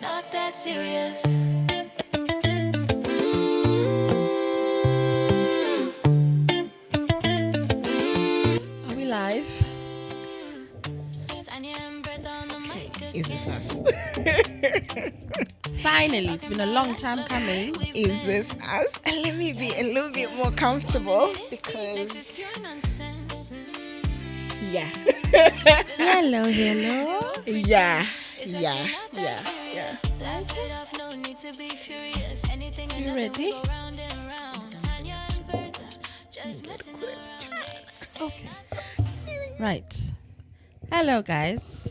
not that serious. Are we live? Is this us? Finally, it's been a long time coming. Is this us? And let me be a little bit more comfortable because yeah. Hello. Yeah. You ready? Okay. Right. Hello, guys.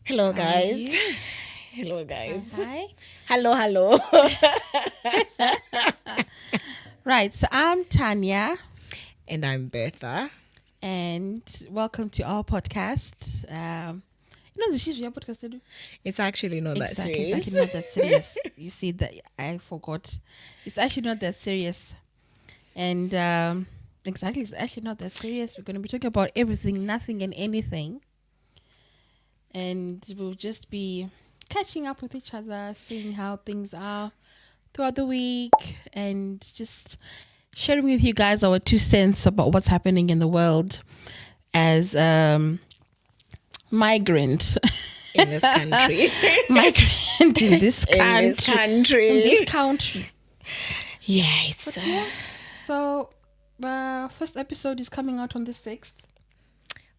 Hello How are guys. you? Hello guys. Hi. Hello. Right. So I'm Tanya, And I'm Bertha. and welcome to our podcast. This is your podcast. Edu? It's actually not that It's serious. actually not that serious. You see that I forgot. It's actually not that serious. And exactly, it's actually not that serious. We're going to be talking about everything, nothing, and anything. And we'll just be catching up with each other, seeing how things are throughout the week, and just sharing with you guys our 2 cents about what's happening in the world as migrant. in this country. Migrant in this country. In this country. Yeah, it's So, first episode is coming out on the 6th.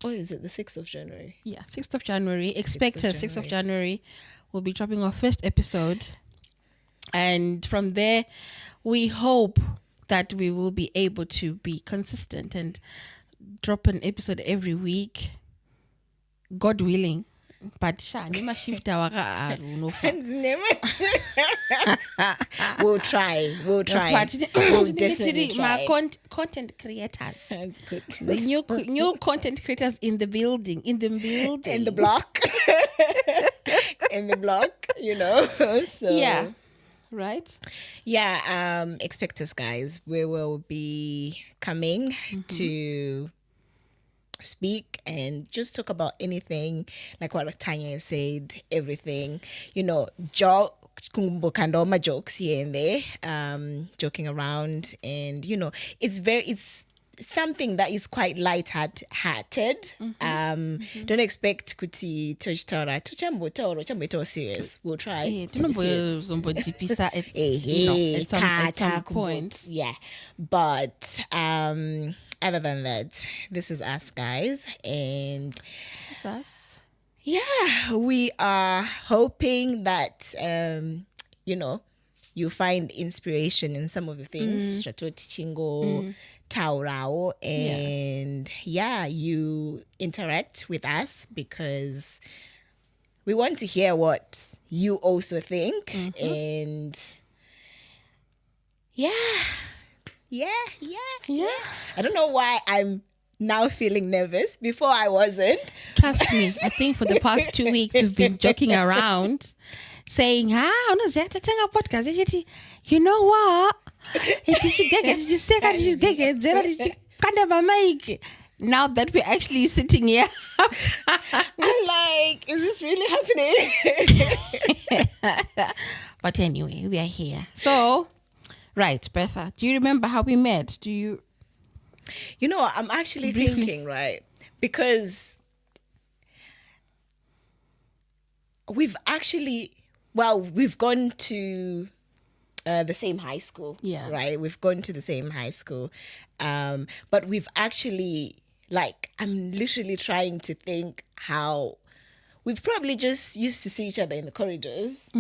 oh, is it the 6th of January? Yeah, 6th of January. Expect 6th of January. We'll be dropping our first episode. And from there, we hope that we will be able to be consistent and drop an episode every week. God willing. But nima shift our We'll try. We'll definitely try. My content creators. That's good. The new content creators in the building. In the block. In the block, So Yeah. Right? Yeah, expect us, guys. We will be coming to speak and just talk about anything, like what Tanya said, everything, my jokes here and there, joking around, and it's something that is quite light-hearted. Don't expect kuti touchtora tuchambo serious. We'll try to be serious. At some point. Yeah, but other than that, this is us, guys, and Us. yeah, we are hoping that you find inspiration in some of the things Shatoti Chingo, Taurao, and you interact with us because we want to hear what you also think. And yeah. I don't know why I'm now feeling nervous. Before I wasn't. Trust me, I think for the past 2 weeks we've been joking around, saying, podcast. You know what? Now that we're actually sitting here, I'm like, is this really happening? but anyway, we are here. So, right, Bertha, do you remember how we met? Do you? I'm actually thinking, right? Because we've gone to the same high school. Yeah. Right? We've gone to the same high school. But we've actually, I'm literally trying to think how we've probably just used to see each other in the corridors.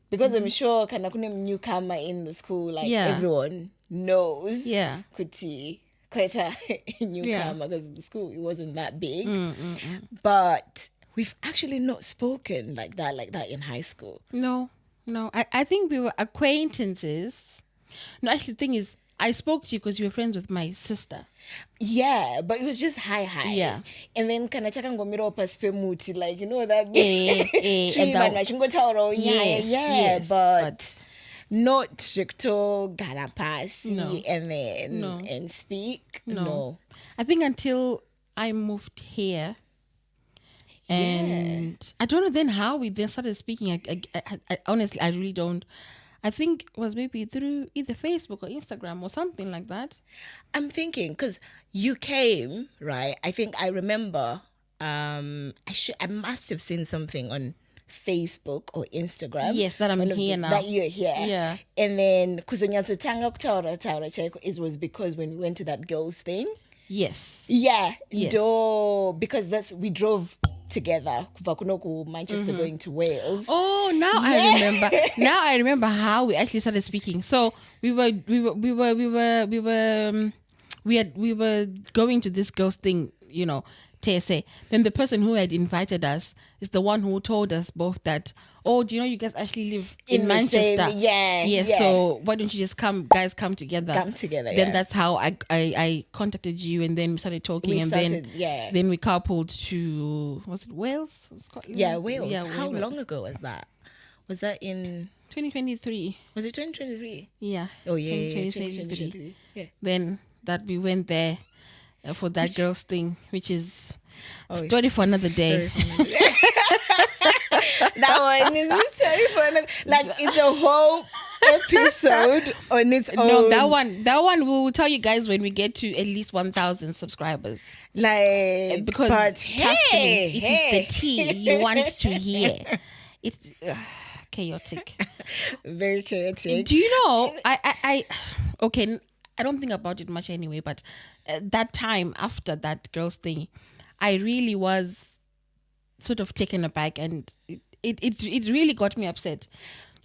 Because I'm sure kana kuna newcomer in the school, everyone knows. Yeah. Kuti quite a newcomer because the school, it wasn't that big. But we've actually not spoken like that in high school. No. I think we were acquaintances. No, actually, the thing is, I spoke to you because you were friends with my sister. Yeah, but it was just hi. Yeah. And then kanachaka ngomiro pasfemuti, that Yes, but not to garapasi No. and then No. and speak. No. I think until I moved here, And I don't know then how we then started speaking. I honestly, I really don't. I think it was maybe through either Facebook or Instagram or something like that. I'm thinking because you came, right? I think I remember. I must have seen something on Facebook or Instagram. Yes, that I'm one of here now. That you're here. Yeah. And then because when you it was because when we went to that girls thing. Yes. Yeah. Yes. Because we drove together. Kuvakunoku, Manchester going to Wales. Oh, now I remember. Now I remember how we actually started speaking. So we were going to this girls thing, TSA. Then the person who had invited us is the one who told us both that, oh, do you know you guys actually live in the Manchester? same- yeah. So why don't you just come together? Come together, Then yeah. that's how I contacted you, and then we started talking, then we carpooled to, was it Wales? Scotland? Yeah, Wales. Yeah, How Wales. long ago was that? Was that in 2023. Was it 2023? Yeah. Oh yeah, 2023. Yeah. Then that we went there for that girls thing, which is Oh, story for another day. story for another day. That one is a story for another. Like it's a whole episode on its own. No, that one we will tell you guys when we get to at least 1,000 subscribers. Like Because but trust me, it is hey. the tea you want to hear. It's chaotic. Very chaotic. Do you know? Okay. I don't think about it much anyway. But that time after that girls thing, I really was sort of taken aback, and it really got me upset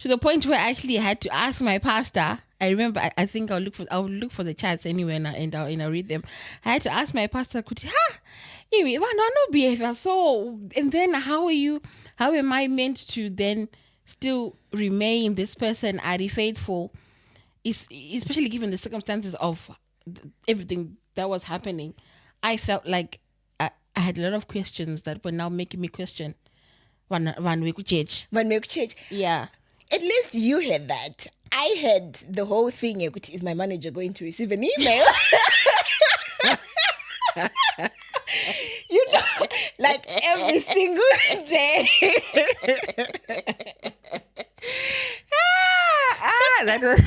to the point where I actually had to ask my pastor. I remember. I think I'll look for the chats anyway, and I'll read them. I had to ask my pastor, no behavior. So, and then how am I meant to then still remain this person, Ari faithful, especially given the circumstances of everything that was happening? I felt like I had a lot of questions that were now making me question one week change. One milk change. Yeah. At least you had that. I had the whole thing. Is my manager going to receive an email? Like every single day. That was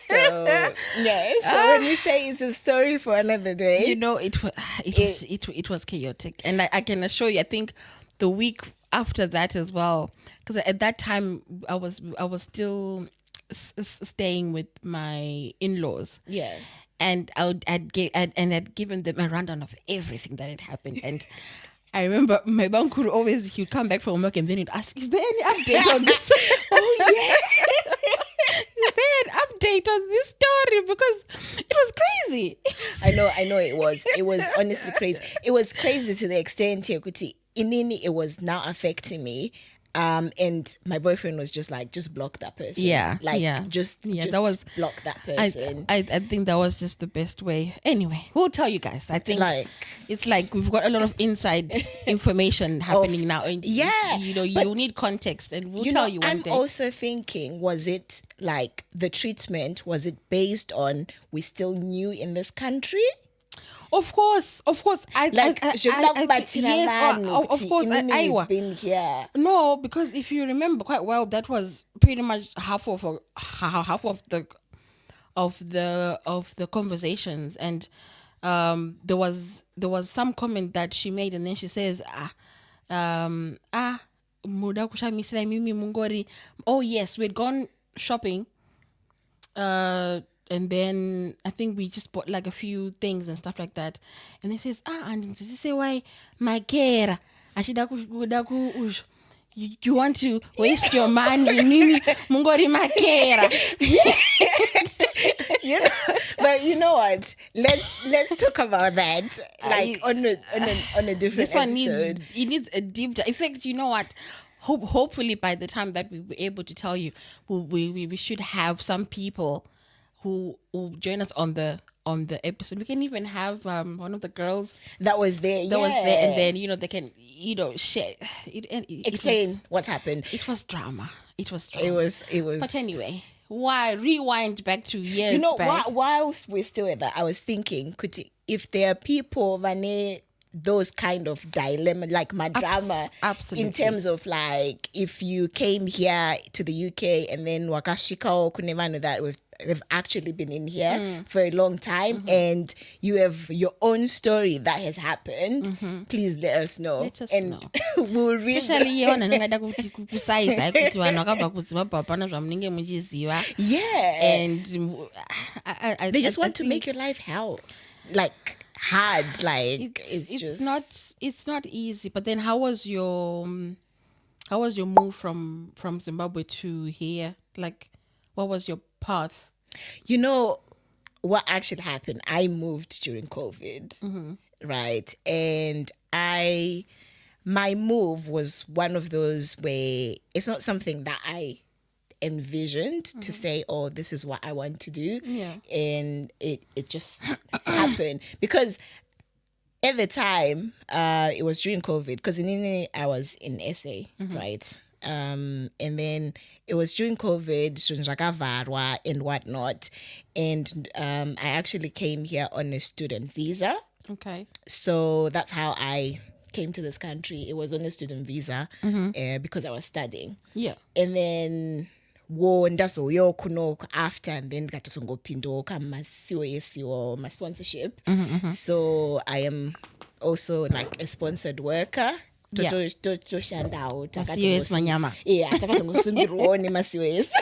So when you say it's a story for another day, it was chaotic, and I can assure you, I think the week after that as well, because at that time I was still staying with my in-laws. Yeah. And I'd given them a rundown of everything that had happened. And I remember my bank would he'd come back from work and then he'd ask, is there any update on this? Oh yeah. Is there an update on this story? Because it was crazy. I know it was. It was honestly crazy. It was crazy to the extent, Inini, it was now affecting me. And my boyfriend was just like, just block that person. Just that was block that person. I think that was just the best way. Anyway, we'll tell you guys. I think it's like we've got a lot of inside information happening now. And you need context, and we'll tell you one day. I'm also thinking, was it like the treatment? Was it based on we still new in this country? Of course. Of course, I've been here. No, because if you remember quite well, that was pretty much half of the conversations, and there was some comment that she made, and then she says, muda kushamisira mimi mungori. Oh yes, we'd gone shopping. And then I think we just bought like a few things and stuff like that. And he says, and this is why my care. You want to waste your money, Mimi Mungori Makera. But you know what? Let's talk about that. Like on a different this one episode. needs a deep dive. In fact, you know what? Hopefully by the time that we were able to tell you, we should have some people who join us on the episode. We can even have one of the girls that was there, and then they can share explain what's happened. It was drama. It was. But anyway, why rewind back to years back? Whilst we're still at that, I was thinking, if there are people those kind of dilemma, like my drama, absolutely. in terms of like if you came here to the UK and then wakashika or kunevano that we've actually been in here for a long time, and you have your own story that has happened, please let us know. Let us and know. we'll read Especially yona ningada kuti kusaiza kuti vanhu vakabva kuZimbabwe hapana zvamunenge muchiziva. yeah, And they just want to think make your life hell, like hard, like it's just it's not easy. But then how was your move from Zimbabwe to here? Like, what was your path? You know what actually happened? I moved during COVID, right? And my move was one of those where it's not something that I envisioned to say, oh, this is what I want to do. Yeah. And it just happened because at the time, it was during COVID, because in Nini, I was in SA, right? And then it was during COVID, Varwa and whatnot. And I actually came here on a student visa. Okay. So that's how I came to this country. It was on a student visa because I was studying. Yeah. And then ndazoyo kuno after, and then gatosongopindoka masiwo my sponsorship. So I am also like a sponsored worker. Yeah. Toshandawo Masiwesi manyama. Yeah, takatongosungirwa masiwesi.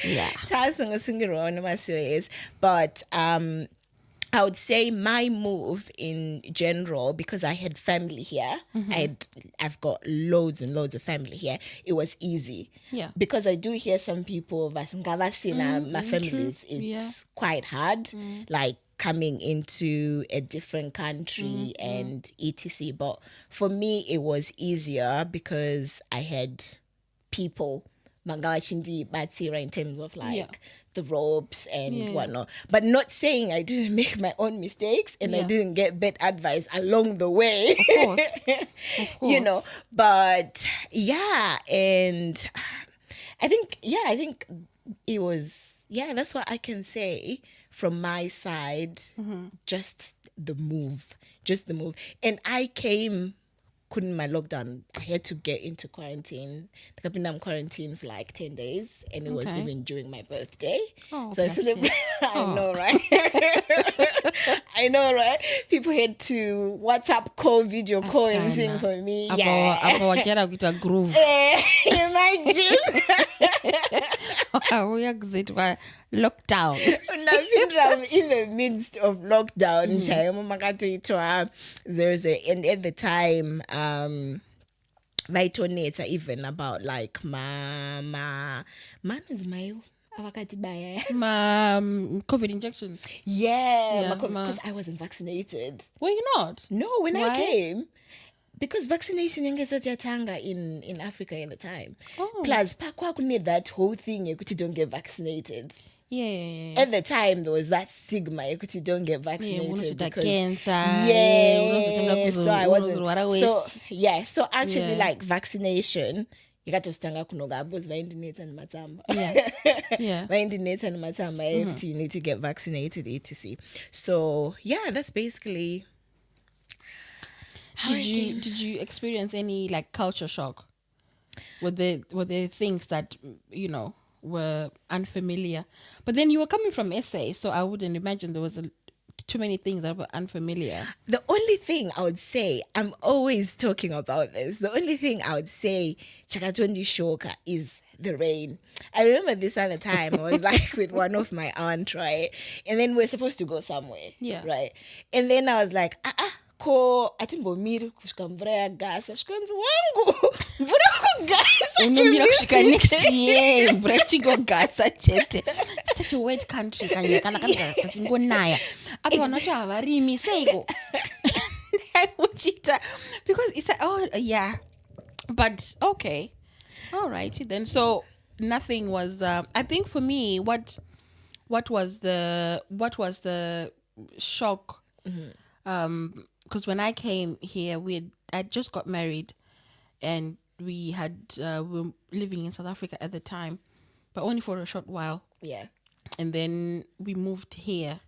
Yeah. Tasongosungirwa masiwesi. But I would say my move in general, because I had family here, I've got loads and loads of family here, it was easy. Yeah. Because I do hear some people, my families, it's quite hard, like coming into a different country and etc. But for me, it was easier because I had people, Mangawachindi Batsira, in terms of like the ropes and whatnot. But not saying I didn't make my own mistakes and I didn't get bad advice along the way. Of course. Of course. You know, but yeah, and I think it was, that's what I can say from my side. Just the move. And I came, couldn't my lockdown, I had to get into quarantine. I've been in quarantine for like 10 days, and it was even during my birthday. Oh, so I celebrated. I know, right? I know, right? People had to WhatsApp call, video call, and sing for me. Apawachera kuita groove. Imagine. Uya kuzoitwa lockdown. In the midst of lockdown, and at the time, vaitonetsa even about like COVID injections. Because I wasn't vaccinated. Were you not? No, when Why? I came, because vaccination yangesatiyatanga in Africa at the time. Plus need that whole thing you don't get vaccinated. Yeah. At the time, there was that stigma. You don't get vaccinated because cancer. So I wasn't. So actually, like vaccination, you got to stand up kunogabos vaindinetsa and matamba. Yeah. Vaindinetsa and matamba. You need to get vaccinated, etc. So that's basically. Did you experience any like culture shock? Were there things that were unfamiliar? But then you were coming from SA, so I wouldn't imagine there was too many things that were unfamiliar. The only thing I would say, I'm always talking about this. The only thing I would say, Chakatondi Shoka, is the rain. I remember this other time I was like with one of my aunt, right? And then we're supposed to go somewhere, right? And then I was like, ko atimbomiri kusvika mvura yagasa zvikanzi wangu mvura kugasa unomira kusvika next year mvura ichingogasa chete. Such a wet country kana katingonaya apa vanhu vacho havarimi seiko uchita because it's like, but okay, all right then. So nothing was I think for me what was the shock, because when I came here, I just got married, and we were living in South Africa at the time, but only for a short while. Yeah. And then we moved here.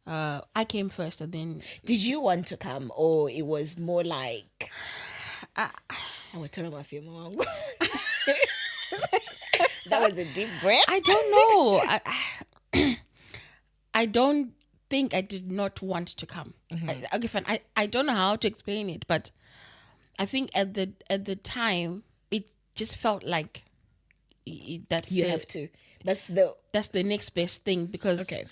I came first, and then Did you want to come, or it was more like I would tell my film. That was a deep breath. I don't know. I don't think I did not want to come. Okay, fine. I don't know how to explain it, but I think at the time it just felt like that's You have to. That's the next best thing, because okay.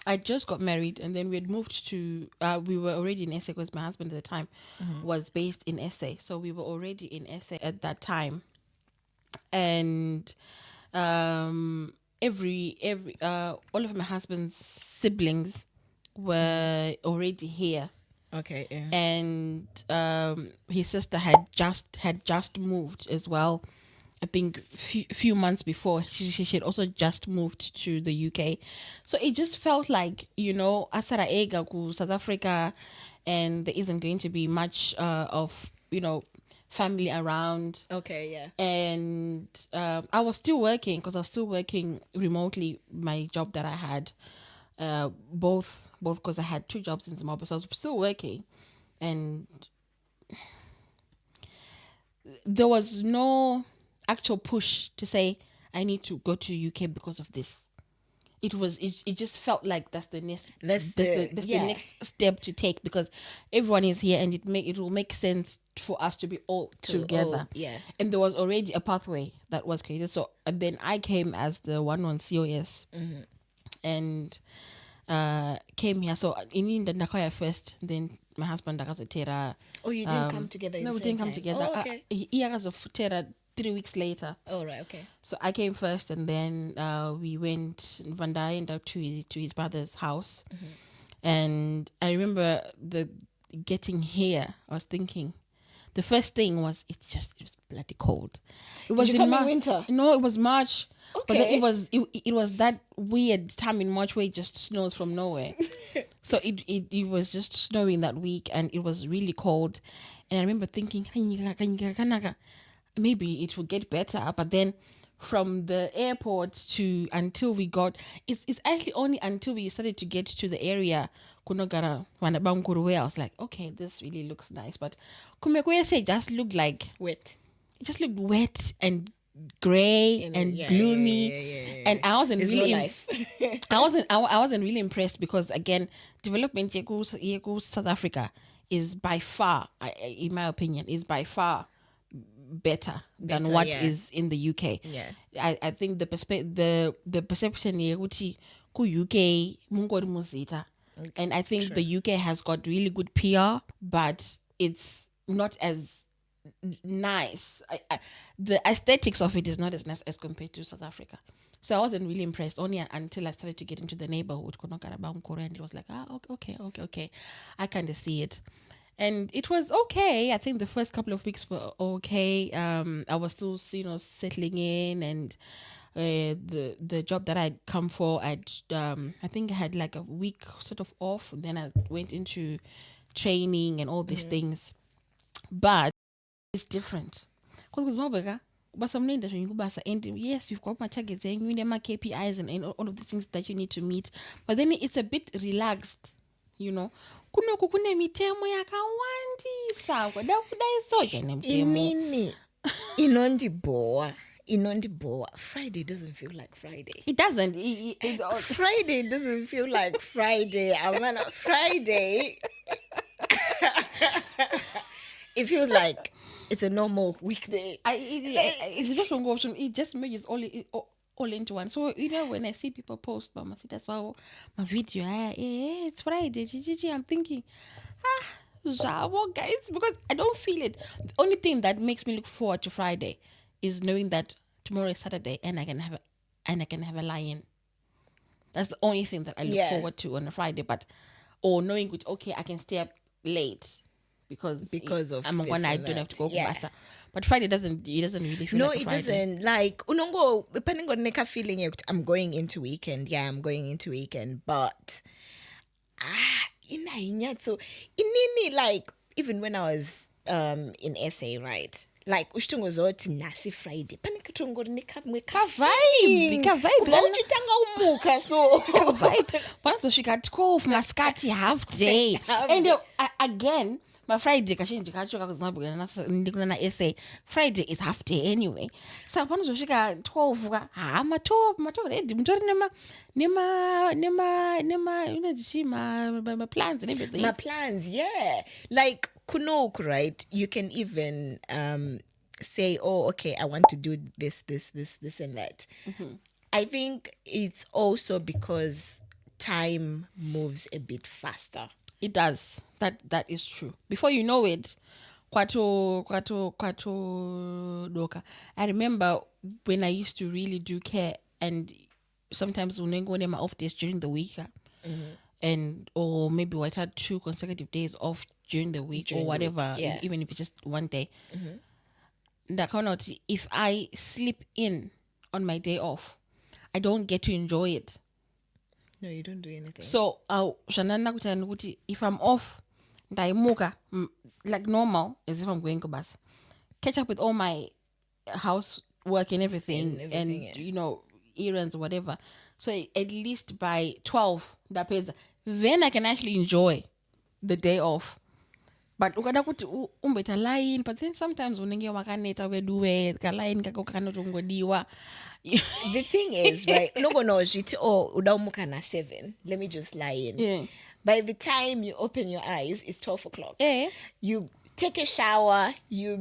I just got married, and then we had moved to we were already in SA because my husband at the time was based in SA, so we were already in SA at that time. And every all of my husband's siblings were already here, Okay, yeah. and his sister had just moved as well. I think few months before, she had also just moved to the UK. So it just felt like, asara ega ku South Africa, and there isn't going to be much of, family around. Okay, yeah. And I was still working, because I was still working remotely, my job that I had, both because I had two jobs in Zimbabwe, so I was still working, and there was no actual push to say I need to go to UK because of this. It just felt like that's the next the next step to take, because everyone is here, and it will make sense for us to be all together. Yeah. And there was already a pathway that was created. So and then I came as the one on COS, and came here. So in the Nakoya first, then my husband Tera. Oh, you didn't come together. No, we didn't come together. Oh, okay. He was of Tera 3 weeks later. Oh, right. Okay. So I came first, and then we went Vandai and up to his brother's house. And I remember getting here, I was thinking, the first thing was it was bloody cold. It was Did you come in winter? No, it was March. Okay. But then it was that weird time in March where it just snows from nowhere. So it was just snowing that week, and it was really cold. And I remember thinking, maybe it will get better. But then from the airport to until we got, it's actually only until we started to get to the area Kunogara Wanabanguru, where I was like, okay, this really looks nice. But Kumekwese just looked like Wet. it just looked wet and grey and gloomy. And I wasn't There's really no life. I wasn't really impressed, because again, development here South Africa is by far, in my opinion, is by far better than what is in the UK. Yeah. I think the perception here ku UK mungori muzita. And I think the UK has got really good PR, but it's not as nice. The aesthetics of it is not as nice as compared to South Africa. So I wasn't really impressed, only until I started to get into the neighborhood, and it was like, okay. I kind of see it. And it was okay. I think the first couple of weeks were okay. I was still, settling in, and the job that I'd come for, I think I had like a week sort of off. Then I went into training and all these things. But it's different. Because and yes, you've got my targets and you need my KPIs and all of the things that you need to meet. But then it's a bit relaxed, kunoku kune mitemo yakawandisa kuda isoja nemitemo. Inini inondiboa. Friday doesn't feel like Friday. It doesn't. Friday doesn't feel like Friday. Friday. It feels like it's a normal weekday. It just merges all into one. So when I see people post Mama see that's why my video, it's Friday, I'm thinking, Zabo guys, because I don't feel it. The only thing that makes me look forward to Friday is knowing that tomorrow is Saturday and I can have a lie-in. That's the only thing that I look forward to on a Friday. Or knowing which, okay, I can stay up late because of I'm one I don't have to go master. But Friday doesn't really feel like a Friday. Doesn't. Like unongo depending on neka feeling I'm going into weekend. Yeah, I'm going into weekend. But so inini, like even when I was in SA, right? Like ushtungo zoti nasi Friday. Panika tongori nekamwe Ka-vibe. kubva uchitanga umuka so Vibe. Panozosvika 12 masikati half day. And again, my Friday kazhinji kacho kakuzimbabwe ndikunana essay. Friday is half day anyway. So panozosvika 12 ka mato ready mutori nema unodzichi ma plans and everything. my plans, yeah, like kunoku, right? You can even say, oh, okay, I want to do this and that. I think it's also because time moves a bit faster. It does. That is true. Before you know it, kwato doka. I remember when I used to really do care, and sometimes unengo my off days during the week, and or maybe I had 2 consecutive days off during the week or whatever, even if it's just one day. That kind of, if I sleep in on my day off, I don't get to enjoy it. No, you don't do anything. So if I'm off, ndaimuka like normal, as if I'm going to bus, catch up with all my housework and everything, and you know, errands or whatever. So at least by 12, that pays. Then I can actually enjoy the day off. But ukada kuti umbeta line, but then sometimes unenge wakaneta weduwe ka-line kako kanotongodiwa. The thing is, right? No, udaumuka na 7. Let me just lie in. Yeah. By the time you open your eyes, it's 12 o'clock. Yeah. You take a shower. You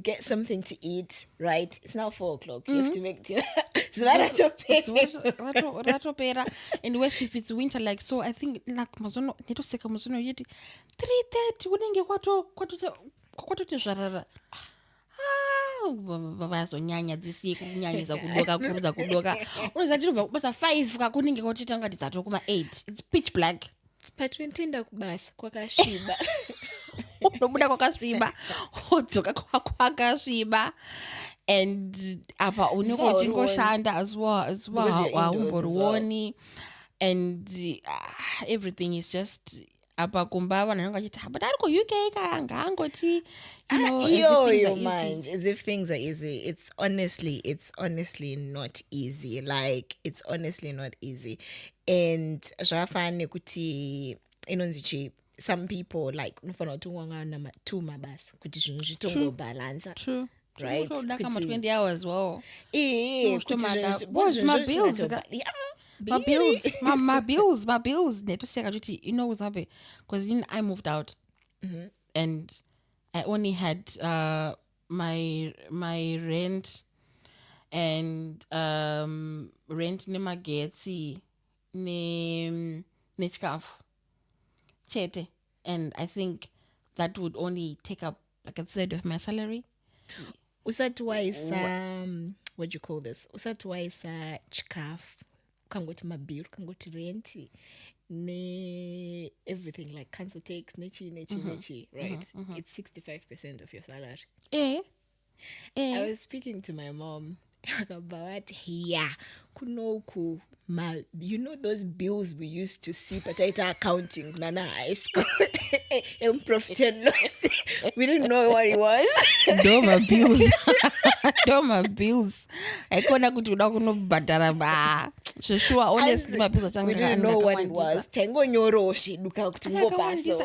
get something to eat. Right? It's now 4 o'clock. You have to make dinner. So ratopera. And worse if it's winter, like, so I think like mazono netoseka mazono yeti 3:30 unenge kwatoti zvarara. Vazonyanya dzisiye kunyanyisa kudoka unozati ndobva kubasa 5 kakunenge kwatitanga tizato kuma 8. It's pitch black. But wentenda kubasa kwakasviba. Unobuda kwakasviba wodzoka kwakasviba, and apa unenge uchingoshanda aziwa haumborioni, and everything is just apa kumba vanhu vanenge vachiti but ari ku-UK kanga angoti as if things are easy. It's honestly not easy. Like, it's honestly not easy. And zvafana nekuti inonzichi, some people like unofana kuti wanga na 2 mabasa kuti zvinhu zvitongo balance. True. Right? Kuti 20 hours wow. My bills. My bills. Netoseka kuti uzave, because then I moved out, and I only had my rent and rent nemagetsi nechikafu chete, and I think that would only take up like 1/3 of my salary. Usati waisa what do you call this? Usati waisa chikafu kangoti mabill kangoti rent ne everything like council tax nechi, right? It's 65% of your salary. I was speaking to my mom about kunoku you know those bills we used to see patata accounting nana high school and profit and loss. We didn't know what it was. Doma bills. I couldn't go to Badara ba. Sure, honestly, my bills are we didn't know what it was. Tengo nyoro duka kutungo pasta.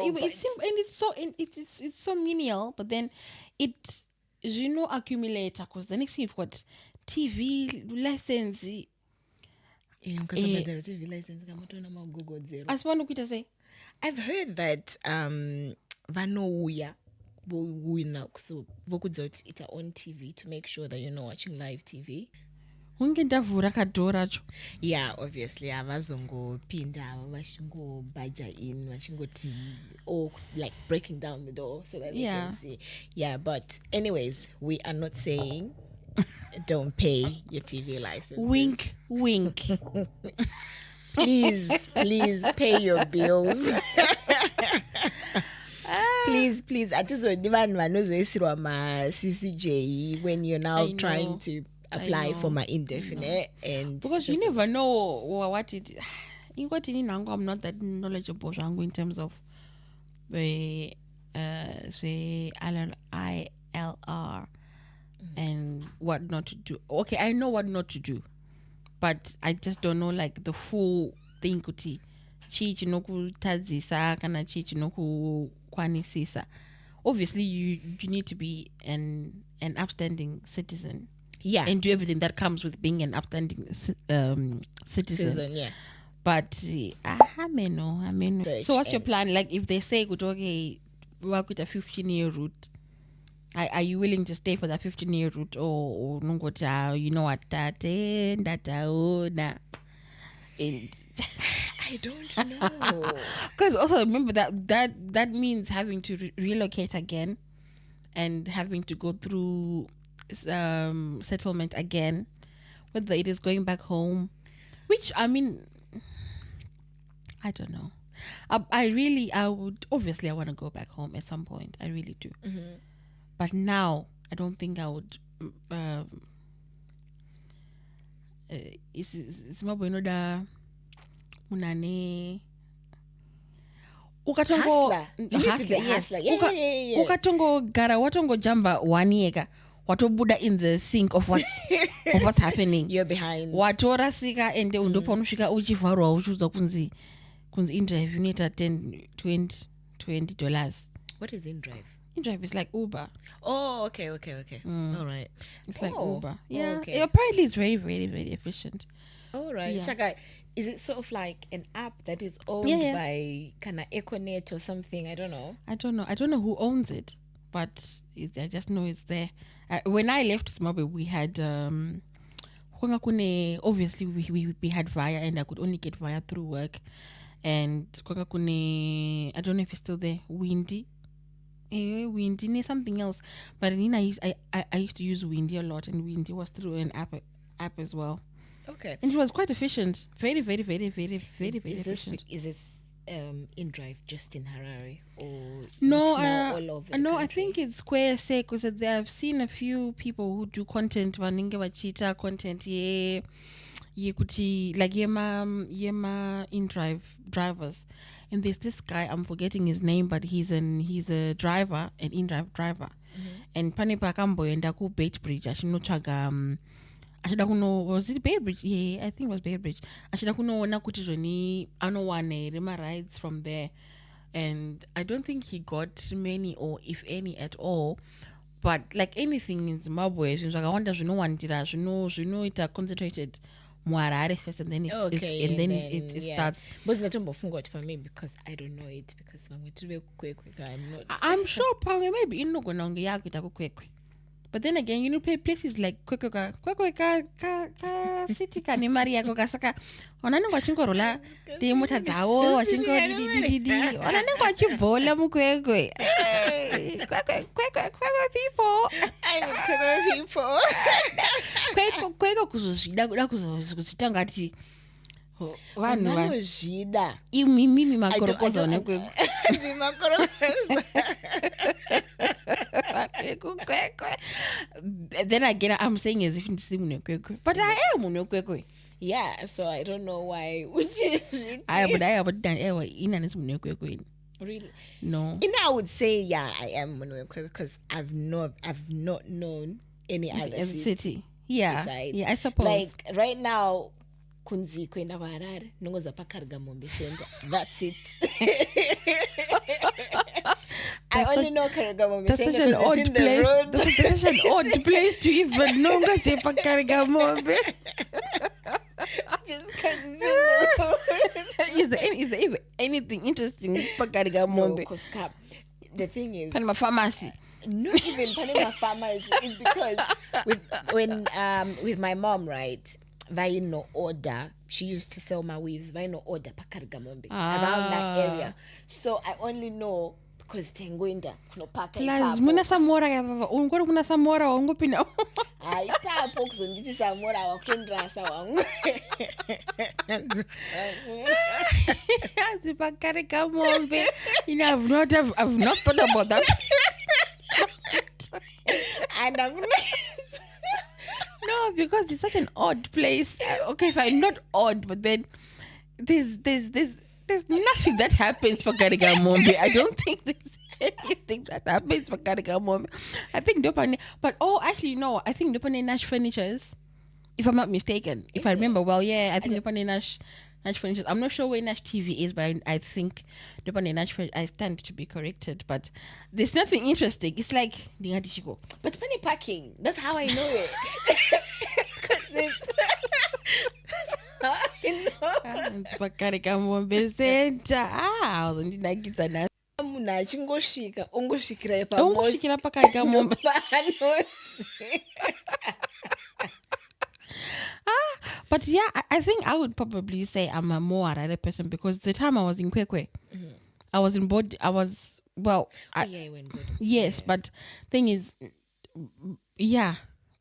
It's so menial, but then it accumulates, because the next thing you've got TV license. TV license I've heard that vanouya voina so vokudza kuti ita on TV to make sure that you're not watching live TV. Unge ndavhura kadhora cho. Yeah, obviously avazongopinda vachingobhaja in vachingoti or like breaking down the door so that they can see. Yeah, but anyways, we are not saying don't pay your TV license. Wink, wink. Please pay your bills. Please. Atizodivan vanozoisirwa ma CCJ when you're now trying to apply for my indefinite, and because you never know what it. I'm not that knowledgeable in terms of the say ILR and what not to do. Okay, I know what not to do, but I just don't know like the full thing kuti chi chinokutadzisa kana chi chinokukwanisisa. Obviously you need to be an upstanding citizen, Yeah. and do everything that comes with being an upstanding citizen. Citizen, yeah. But ameno. So what's your plan? Like if they say good, okay, work with a 15-year route, are you willing to stay for that 15-year route, or you know what that and I don't know. because also remember that means having to relocate again and having to go through settlement again, whether it is going back home, which I mean, I don't know. I would obviously I want to go back home at some point. I really do. But now I don't think I would. It's more inoda unane. Hustler. You need to be a hustler. Yeah. Ukatongo gara watongo jamba wanieka watobuda in the sink of what's happening. You're behind. Watora sika ende undopanosvika uchivharwa uchiudza kunzi InDrive you need a $20. What is InDrive? InDrive is like Uber. Oh, okay. All right. It's like Uber. Yeah. Okay. Apparently it's very, very, very efficient. All right. Yeah. It's like is it sort of like an app that is owned by kind of Econet or something? I don't know. I don't know who owns it, but I just know it's there. When I left Zimbabwe, we had obviously we had Via, and I could only get Via through work. And I don't know if it's still there. Windy something else, but I used to use Windy a lot, and Windy was through an app as well. Okay. And it was quite efficient. Very, very, very, very, very, very efficient. Is this InDrive just in Harare, or no? it's now all over the no, country? I think it's Square Sec, because I've seen a few people who do content. Vaninge vachita content yekuti like yema InDrive drivers, and there's this guy, I'm forgetting his name, but he's a driver, an InDrive driver, and pane pakamboenda ku Baitbridge achinotsvaga achida kuno, was it Baitbridge? Yeah, I think it was Baitbridge. Achida kunoona kuti zvoni anowana here rides from there, and I don't think he got many, or if any at all. But like anything in Zimbabwe, zvakawanda zvinowandira zvinoita concentrated muharare first, and then it starts. But for me, because I don't know it, because I'm not. I'm sure pamwe maybe inogona kunge yakuita kukwekwe. But then again, places like kwekwe ka city kane mari yako kasaka onanenge vachingorola mota dzavo vachingodidididi onanenge vachibhola mukwekwe kwekwe kuzozvida kuda kuzozvita ngati vanhu vanozvida imimi makorokoza nekwekwe then again I'm saying as if ndisi munhu wekwekwe, but I am munhu wekwekwe. Yeah, so I don't know why would you inanisi munhu wekwekwe. Really? No. I would say I am munhu wekwekwe, because I've not known any other city. Yeah. Besides. Yeah, I suppose. Like right now kunzi kwenda kuHarare nongoza paKarigamombe Center. That's it. I only know Karigamombe Center. That's such an odd place. That's such an odd place to even know Karigamombe. Just because it's in the road. Is there even anything interesting for Karigamombe? No, because the thing is, Panama pharmacy. Not even Panama pharmacy. It's because with my mom, right? Vaino order. She used to sell my weaves. Vaino order paKarigamombe around that area. So I only know because tengoinda no paka. Plus, muna samora ya baba. Ungoro muna samora wangu pina. Ipapo kuzonditi samora wakendrasa wangu. As paKarigamombe. I've not thought about that. And I'm no, because it's such an odd place. Okay, fine, not odd, but then there's nothing that happens for Karigamombe. I don't think there's anything that happens for Karika I think Dopane, but actually no, I think Dopane Nash Furnitures, if I'm not mistaken, if I remember well, I think Dopane Nash Furnitures. I'm not sure where Nash TV is, but I think Dopane Nash I stand to be corrected, but there's nothing interesting. It's like Dingatishiko. But penny packing, that's how I know it. 'Cause It's for Karika Center. I was in the munhu achingosvika ongosvikira ungosvikira pakarika mombe. But yeah, I think I would probably say I'm a more Harare person because the time I was in Kwekwe, I was in board. I was well. You went boarding. Yes, but thing is,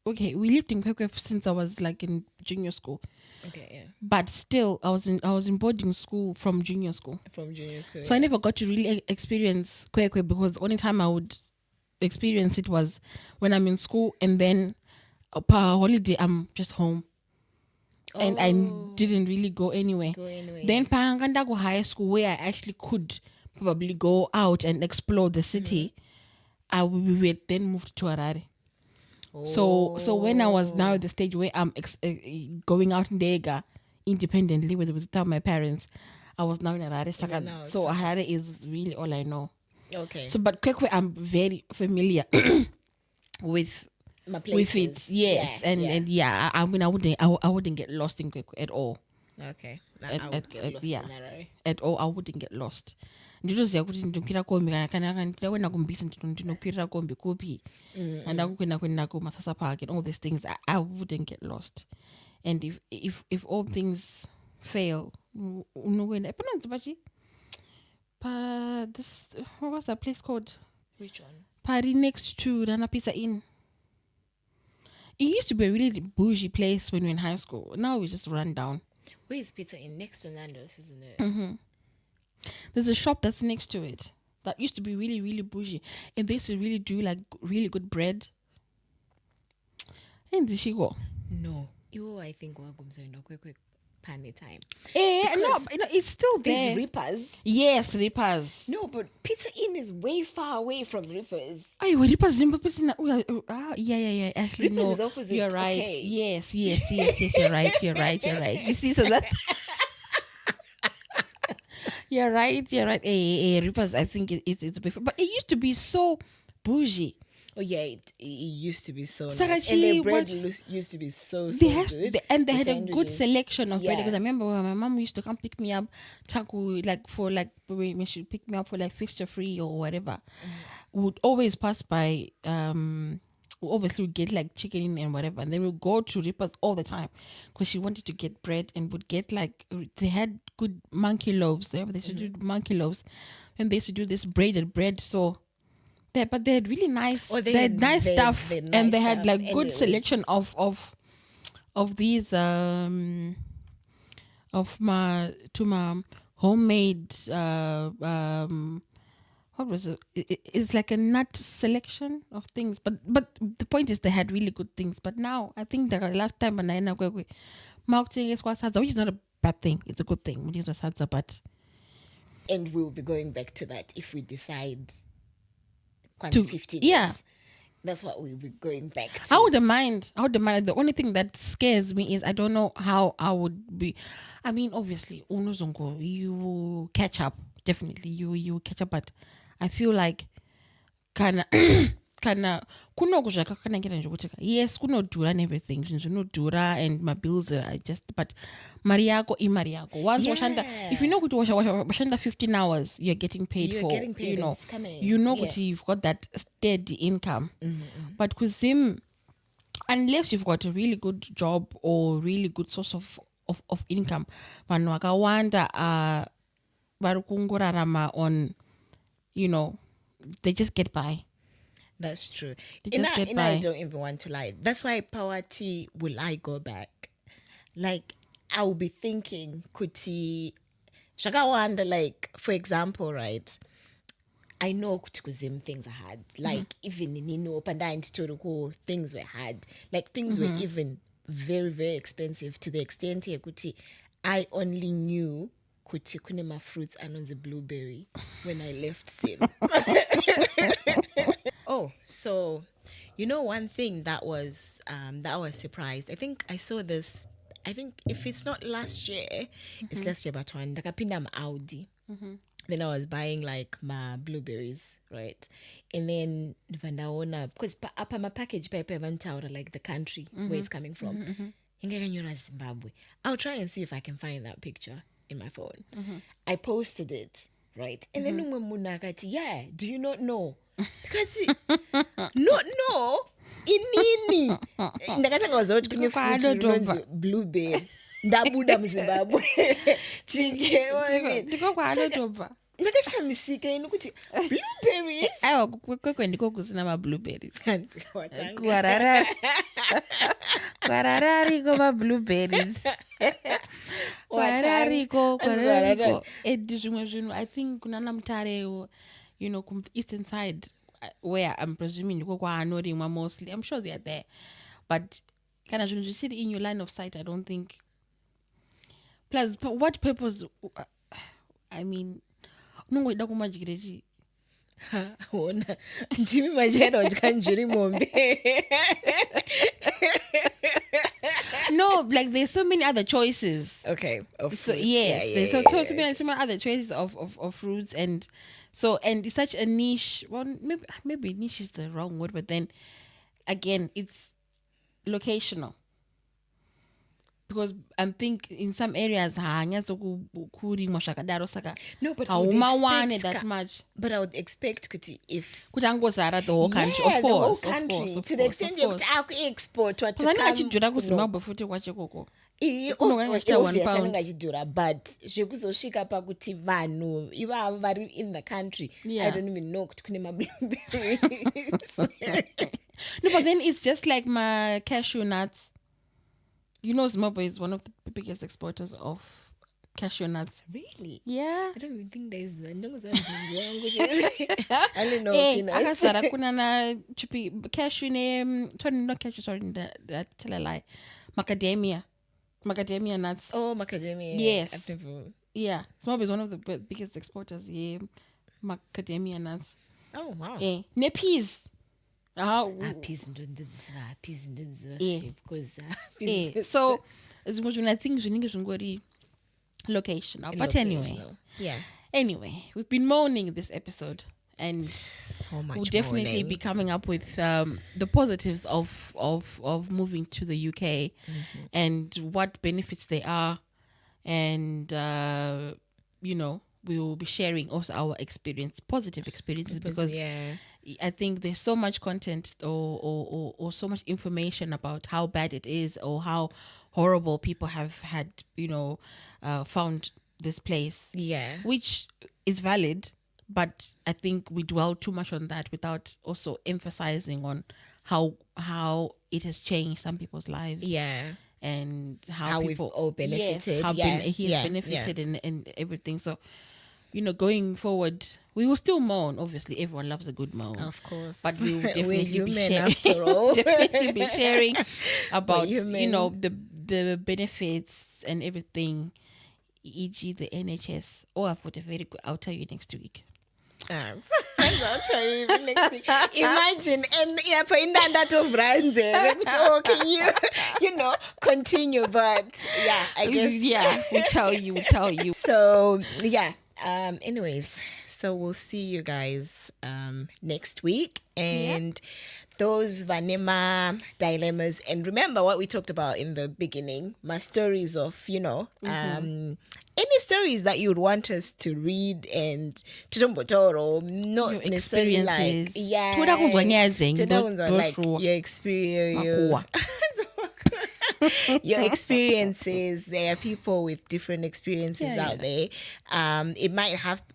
okay. We lived in Kwekwe since I was like in junior school. Okay, yeah. But still, I was in boarding school from junior school. So I never got to really experience Kwekwe because the only time I would experience it was when I'm in school and then per holiday I'm just home. And I didn't really go anywhere. Then Panganda go high school where I actually could probably go out and explore the city. We would then moved to Harare. So when I was now at the stage where I'm going out in Dega independently, without my parents, I was now in Harare. So Harare is really all I know. Okay. So but Kwekwe, I'm very familiar with it. Yes, and I mean I wouldn't get lost in Kwekwe at all. Okay. I would get lost in Harare. At all, I wouldn't get lost. Ndinoziva kuti ndinokwira kombi kana ndawenda kumbisa ndinokwirira kombi kupi and akukwenda kwenda kumasasa park and all these things I wouldn't get lost. And if all things fail unokwenda epanonzivachi this what was that place called? Which one? Pari next to Rana Pizza Inn. It used to be a really bougie place when we were in high school. Now we just run down. Where is Pizza Inn? Next to Nando's, isn't it? There's a shop that's next to it that used to be really, really bougie. And they used to really do like really good bread. And did she go? No. I think quick panny time. No, it's still there. These Rippers. Yes, Rippers. No, but Pizza Inn is way far away from Rippers. Oh, Rippers. Yeah. Actually, Rippers no, is opposite. You're right. Okay. Yes. You're right. You see, so that's... You're right. Rippers, I think it's before. But it used to be so bougie. Oh yeah, it used to be so nice. Sagachi, and their bread used to be so good. And they had a good selection of bread. Yeah. Because I remember when my mom used to come pick me up, when she pick me up for like fixture free or whatever, would always pass by. We obviously would get like chicken and whatever, and then we'd go to Rippers all the time because she wanted to get bread and would get like they had good monkey loaves there. They used to do monkey loaves, and they used to do this braided bread. So. But they had really nice. They had nice stuff, and they had like good selection of these of my homemade what was it? It's like a nut selection of things. But the point is they had really good things. But now I think the last time marketing is which is not a bad thing. It's a good thing. And we'll be going back to that if we decide. 50 days. Yeah, that's what we'll be going back to. I wouldn't mind. The only thing that scares me is I don't know how I would be. I mean, obviously, unozongo, you will catch up. Definitely, you will catch up. But I feel like kana kunokuzvaka kwakanakira ndezvekuti yes kunodhura and everything zvinodhura and my bills are just but mari yako imari yako once washanda if you know kuti washanda 15 hours you're getting paid you know kuti you've got that steady income but kuzim unless you've got a really good job or really good source of income vanhu vakawanda vari kungorarama on they just get by. That's true. And I don't even want to lie. That's why Power T, will I go back? Like, I will be thinking, Kuti, Shaka wonder, like, for example, right? I know Kutukuzim things are hard. Like, even in Nino, Panda and Toruko, things were hard. Like, things were even very, very expensive to the extent here, Kuti, I only knew kuti kune fruits anonzi blueberry when I left Sim. Oh, so you know one thing that I was surprised. I think I saw this. I think if it's not last year, it's last year but one. Ndakapinda Audi. Then I was buying like my blueberries, right? And then because up my package paper like the country where it's coming from. Zimbabwe. I'll try and see if I can find that picture in my phone. I posted it, right? And then yeah, do you not know? Not know inini ndakatanga kuzoti kune fruit inonzi blueberry ndabuda muZimbabwe ndiko kwaanotobva ndakashamisika ino kuti blueberries aiwa kwekwe ndiko kusina mablueberries kwararariko mablueberries kwararariko and zvimwe zvinhu I think kunana Mutare, you know, eastern side where I'm presuming ndiko kwaanorimwa mostly. I'm sure they are there, but kana zvinhu zvisiri in your line of sight, I don't think. Plus, what purpose? I mean, unongoida kumadyira chi ona ndimi majera ndikanjiri mombe. No, like there's so many other choices. Okay, of so fruits. yes, Yeah, there's so many other choices of fruits, and it's such a niche. Well, maybe niche is the wrong word, but then again, it's locational. Because I'm thinking in some areas, no, but I would expect that much. But I would expect kuti if kutangozara the whole country, yeah, of course, the whole country, of course, to the extent that I export what to come. Achidhura kuZimbabwe futi kwachekoko. Obviously achidhura, but zvekuzosvika pakuti vanhu ivavo vari in the country, I don't even know kuti kune mablueberries. No, but then it's just like my cashew nuts. You know, Zimbabwe is one of the biggest exporters of cashew nuts. Really? Yeah. I don't even think there is one. I don't know if you know. Akasara kunana chipi cashew name. Not cashew. Sorry, that tell a lie. Macadamia nuts. Oh, macadamia. Yes. I've never... Yeah, Zimbabwe is one of the biggest exporters. Yeah, macadamia nuts. Oh wow. Yeah, peas. Peas so I think zvingori locational. But anyway, we've been moaning this episode, and so much we'll definitely be coming up with the positives of moving to the UK and what benefits there are, and you know, we will be sharing also our positive experiences, because I think there's so much content or so much information about how bad it is or how horrible people have had, you know, found this place. Yeah. Which is valid, but I think we dwell too much on that without also emphasizing on how it has changed some people's lives. Yeah. And how people we've all benefited. Benefited and everything. So, you know, going forward, we will still moan. Obviously, everyone loves a good moan. Of course. But we will definitely be sharing. After all. Definitely be sharing about, you know, the benefits and everything, e.g. the NHS. Oh, I've got a very good... I'll tell you next week. I'll tell you next week. Imagine, and in that of so can you know, continue? But yeah, I guess we'll tell you. So yeah. Anyways, so we'll see you guys next week, and those Vanema dilemmas, and remember what we talked about in the beginning, my stories of, you know, any stories that you would want us to read and to or not your necessarily like like your experience. Your experiences. There are people with different experiences out there.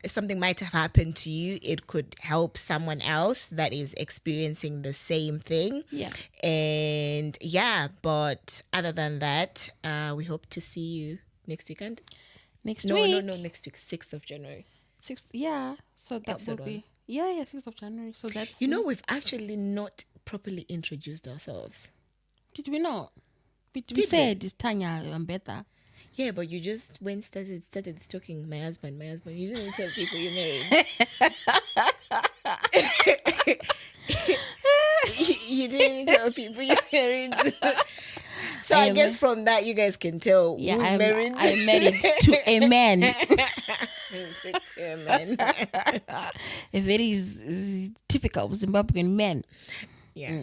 Something might have happened to you. It could help someone else that is experiencing the same thing. Yeah. And but other than that, we hope to see you next weekend. Next week. No, next week, 6th of January. 6th, yeah. So that Episode will be 1. 6th of January. So that's... You know, we've actually not properly introduced ourselves. Did we not? We said it's Tanya and Betha. Yeah, but you just went started stalking my husband. My husband. You didn't tell people you married. You didn't tell people you married. So I guess from that you guys can tell Yeah, who's married. I'm married to a man. To a man. A very typical Zimbabwean man. Yeah.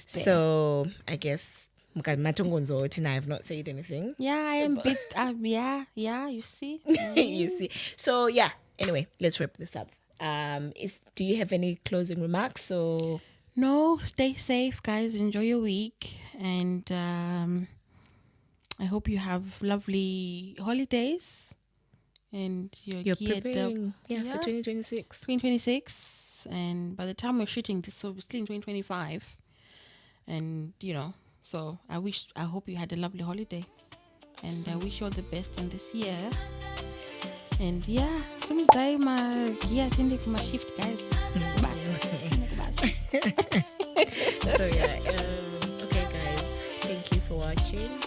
So I guess I have not said anything. Yeah, I am bit. Yeah, you see. You see. So yeah. Anyway, let's wrap this up. Do you have any closing remarks or? No, stay safe, guys. Enjoy your week, and I hope you have lovely holidays, and you're geared preparing, up. for 2026. 2026, and by the time we're shooting this, so we're still in 2025, and so I hope you had a lovely holiday, and I wish you all the best in this year. And yeah, sometime attending for my shift, guys. So yeah, okay guys, thank you for watching.